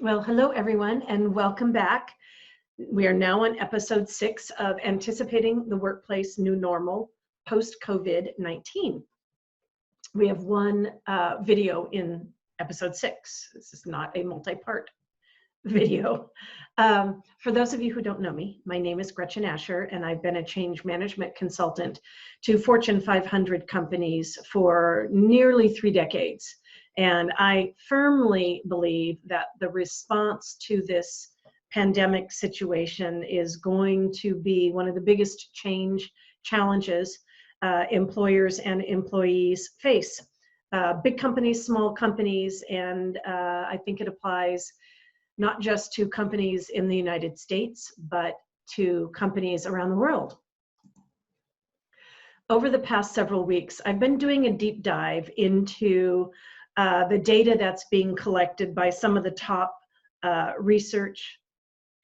Well, hello everyone, and welcome back. We are now on episode 6 of Anticipating the Workplace New Normal Post-COVID-19. We have one video in episode 6. This is not a multi-part video. For those of you who don't know me, my name is Gretchen Asher, and I've been a change management consultant to Fortune 500 companies for nearly 3 decades. And I firmly believe that the response to this pandemic situation is going to be one of the biggest challenges employers and employees face. Big companies, small companies, and I think it applies not just to companies in the United States, but to companies around the world. Over the past several weeks, I've been doing a deep dive into the data that's being collected by some of the top research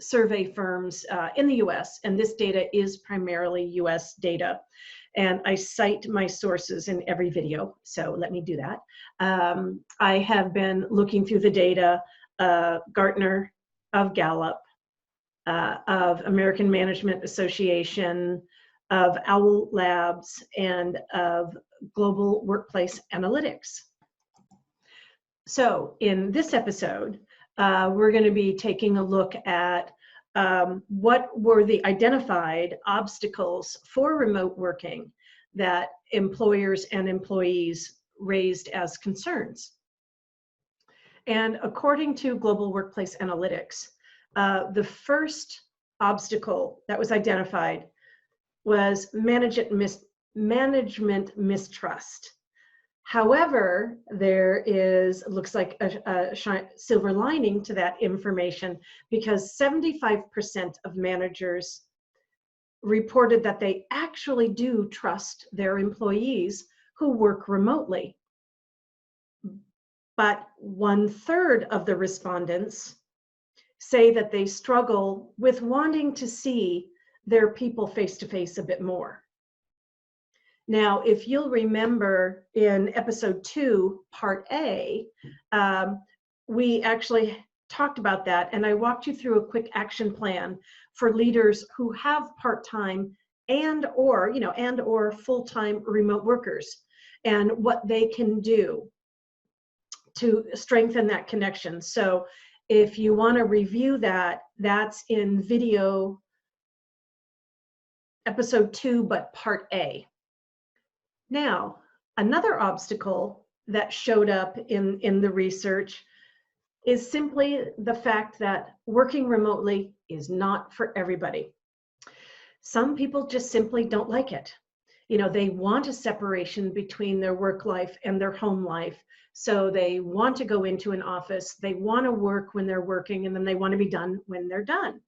survey firms in the US, and this data is primarily US data. And I cite my sources in every video, so let me do that. I have been looking through the data, Gartner, of Gallup, of American Management Association, of Owl Labs, and of Global Workplace Analytics. So in this episode, we're going to be taking a look at what were the identified obstacles for remote working that employers and employees raised as concerns. And according to Global Workplace Analytics, the first obstacle that was identified was management mistrust. However, there looks like a silver lining to that information, because 75% of managers reported that they actually do trust their employees who work remotely. But 1/3 of the respondents say that they struggle with wanting to see their people face-to-face a bit more. Now, if you'll remember in episode 2, part A, we actually talked about that, and I walked you through a quick action plan for leaders who have part-time and/or full-time remote workers, and what they can do to strengthen that connection. So if you want to review that, that's in video episode 2, but part A. Now, another obstacle that showed up in the research is simply the fact that working remotely is not for everybody. Some people just simply don't like it. They want a separation between their work life and their home life. So they want to go into an office, they want to work when they're working, and then they want to be done when they're done.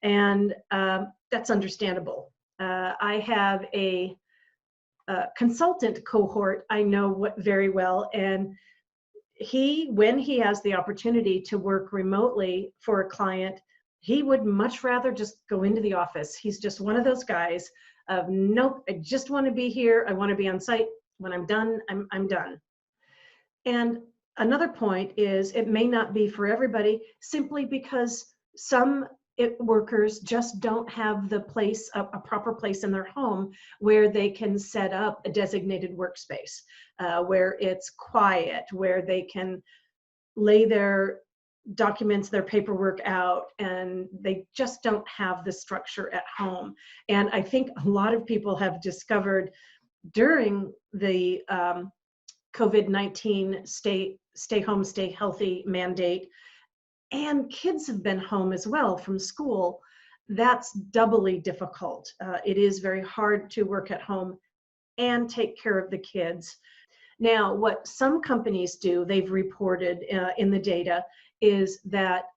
And that's understandable. I have a consultant cohort I know very well, and when he has the opportunity to work remotely for a client, he would much rather just go into the office. He's just one of those guys of, nope, I just want to be here. I want to be on site. When I'm done, I'm done. And another point is, it may not be for everybody, simply because some workers just don't have a proper place in their home where they can set up a designated workspace, where it's quiet, where they can lay their documents, their paperwork out, and they just don't have the structure at home. And I think a lot of people have discovered during the COVID-19 stay home, stay healthy mandate, and kids have been home as well from school, that's doubly difficult. It is very hard to work at home and take care of the kids. Now, what some companies do, they've reported in the data, is that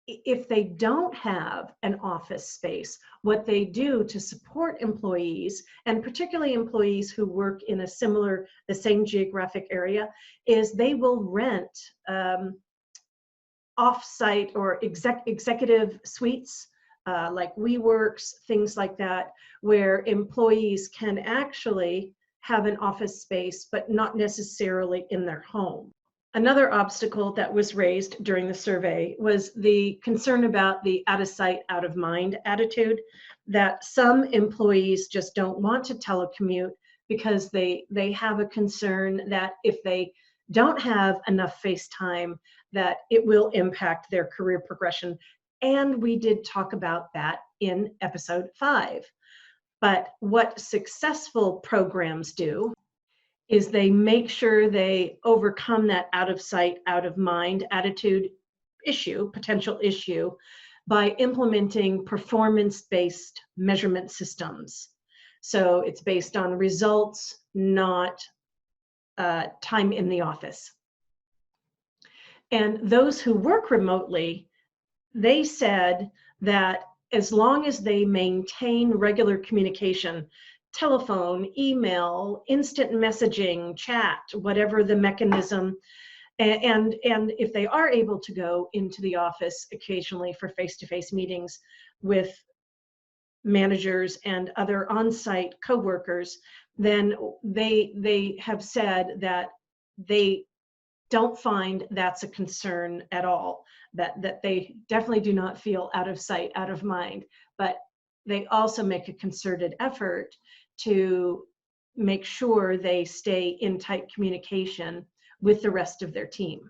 if they don't have an office space, what they do to support employees, and particularly employees who work in the same geographic area, is they will rent off-site or executive suites, like WeWorks, things like that, where employees can actually have an office space, but not necessarily in their home. Another obstacle that was raised during the survey was the concern about the out of sight, out of mind attitude, that some employees just don't want to telecommute because they have a concern that if they don't have enough face time, that it will impact their career progression. And we did talk about that in episode 5. But what successful programs do is they make sure they overcome that out of sight, out of mind attitude potential issue, by implementing performance-based measurement systems. So it's based on results, not time in the office. And those who work remotely, they said that as long as they maintain regular communication, telephone, email, instant messaging, chat, whatever the mechanism, and if they are able to go into the office occasionally for face-to-face meetings with managers and other on-site coworkers, then they have said that they don't find that's a concern at all, that they definitely do not feel out of sight, out of mind, but they also make a concerted effort to make sure they stay in tight communication with the rest of their team.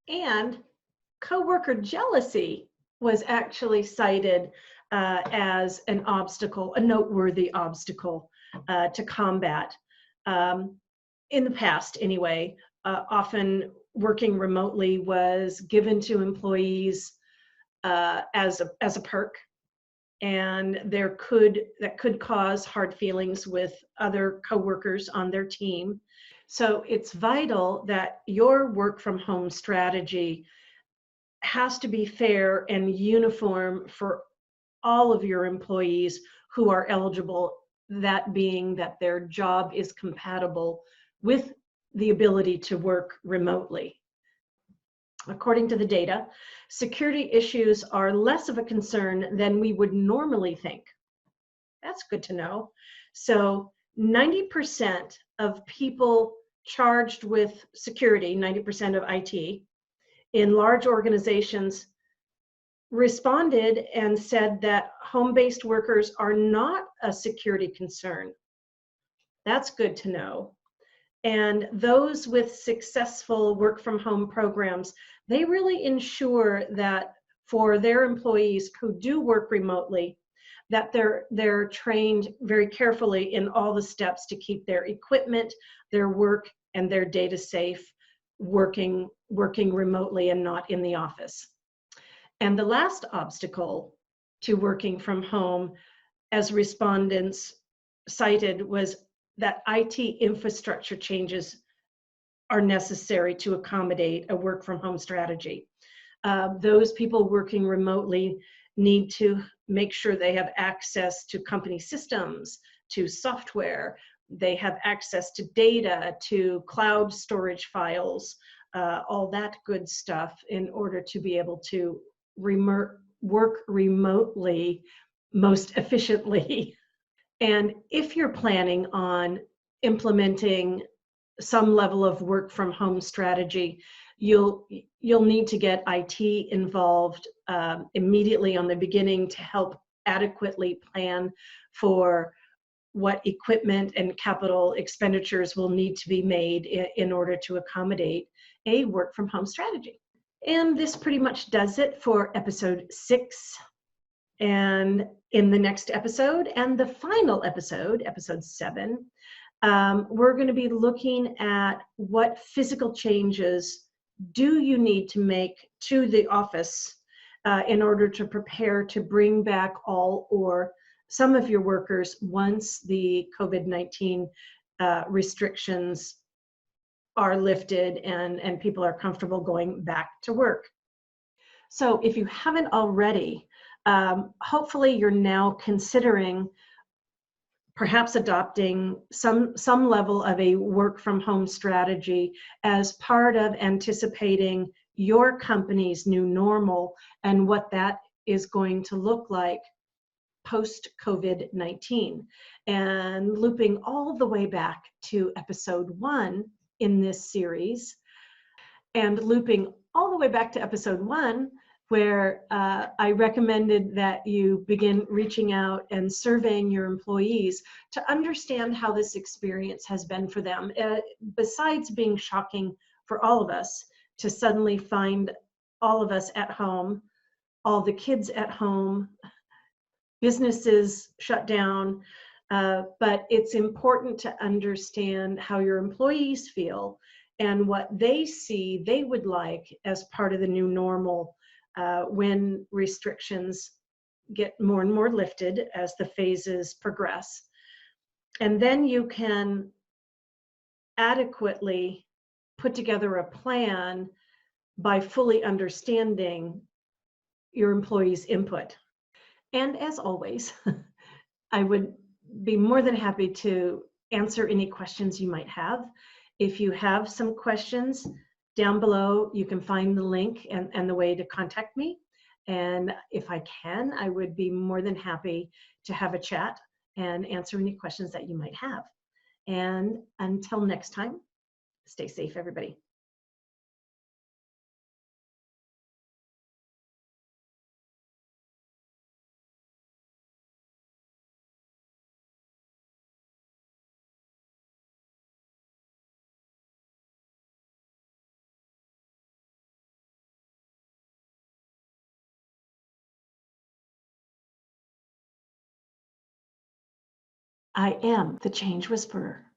And coworker jealousy was actually cited as an obstacle, a noteworthy obstacle to combat. In the past, anyway, often working remotely was given to employees as a perk, and that could cause hard feelings with other coworkers on their team. So it's vital that your work from home strategy has to be fair and uniform for all of your employees who are eligible, that being that their job is compatible with the ability to work remotely. According to the data, security issues are less of a concern than we would normally think. That's good to know. So 90% of people charged with security, 90% of IT, in large organizations responded and said that home-based workers are not a security concern. That's good to know. And those with successful work from home programs, they really ensure that for their employees who do work remotely, that they're trained very carefully in all the steps to keep their equipment, their work, and their data safe, working remotely and not in the office. And the last obstacle to working from home, as respondents cited, was that IT infrastructure changes are necessary to accommodate a work from home strategy. Those people working remotely need to make sure they have access to company systems, to software, they have access to data, to cloud storage files, all that good stuff in order to be able to work remotely most efficiently. And if you're planning on implementing some level of work from home strategy, you'll need to get IT involved immediately on the beginning to help adequately plan for what equipment and capital expenditures will need to be made in order to accommodate a work from home strategy. And this pretty much does it for episode 6. And in the next episode, and the final episode, episode 7, we're going to be looking at what physical changes do you need to make to the office in order to prepare to bring back all or some of your workers once the COVID-19 restrictions are lifted and people are comfortable going back to work. So if you haven't already, hopefully you're now considering perhaps adopting some level of a work from home strategy as part of anticipating your company's new normal and what that is going to look like post COVID-19, and looping all the way back to episode 1 in this series. And looping all the way back to episode 1, where I recommended that you begin reaching out and surveying your employees to understand how this experience has been for them. Besides being shocking for all of us to suddenly find all of us at home, all the kids at home, businesses shut down, but it's important to understand how your employees feel and what they see they would like as part of the new normal when restrictions get more and more lifted as the phases progress. And then you can adequately put together a plan by fully understanding your employees' input. And as always, I would be more than happy to answer any questions you might have. If you have some questions, down below you can find the link and the way to contact me. And if I can, I would be more than happy to have a chat and answer any questions that you might have. And until next time, stay safe, everybody. I am the Change Whisperer.